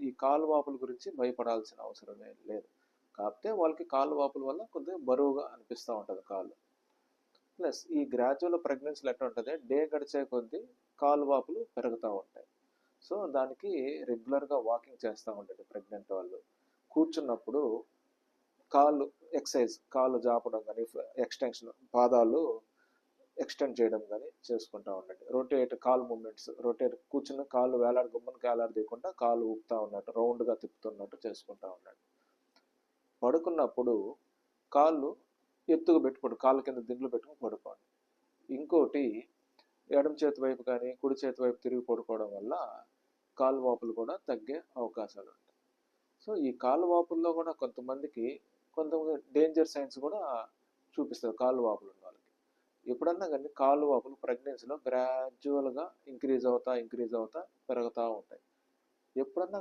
ఈ కాలు వాపుల గురించి భయపడాల్సిన అవసరమే లేదు. కాకపోతే వాళ్ళకి కాలు వాపుల వల్ల కొద్దిగా బరువుగా అనిపిస్తూ ఉంటుంది కాళ్ళు. ప్లస్ ఈ గ్రాడ్యువల్ ప్రెగ్నెన్సీలో ఎట్లా ఉంటుంది, డే గడిచే కొద్దీ కాలు వాపులు పెరుగుతూ ఉంటాయి. సో దానికి రెగ్యులర్గా వాకింగ్ చేస్తూ ఉండండి ప్రెగ్నెంట్ వాళ్ళు. కూర్చున్నప్పుడు కాళ్ళు ఎక్సర్సైజ్, కాళ్ళు జాపడం కానీ, ఎక్స్టెన్షన్, పాదాలు ఎక్స్టెండ్ చేయడం కానీ చేసుకుంటూ ఉండండి. రొటేట్ కాల్ మూమెంట్స్, రొటేట్ కూర్చున్న కాళ్ళు గుమ్మనికి వేలాడదీయకుండా కాళ్ళు ఊపుతూ ఉన్నట్టు, రౌండ్గా తిప్పుతున్నట్టు చేసుకుంటూ ఉండండి. పడుకున్నప్పుడు కాళ్ళు ఎత్తుగా పెట్టుకోండి, కాళ్ళ కింద దిండ్లు పెట్టుకుని పడుకోండి. ఇంకోటి, ఎడమ చేతి వైపు కానీ కుడి చేతి వైపు తిరిగి పడుకోవడం వల్ల కాలు వాపులు కూడా తగ్గే అవకాశాలు ఉంటాయి. సో ఈ కాలు వాపుల్లో కూడా కొంతమందికి డేంజర్ సైన్స్ కూడా చూపిస్తారు కాలు వాపులు ఉన్న వాళ్ళకి. ఎప్పుడన్నా కానీ కాలు వాపులు ప్రెగ్నెన్సీలో గ్రాడ్యువల్గా ఇంక్రీజ్ అవుతా పెరుగుతూ ఉంటాయి. ఎప్పుడన్నా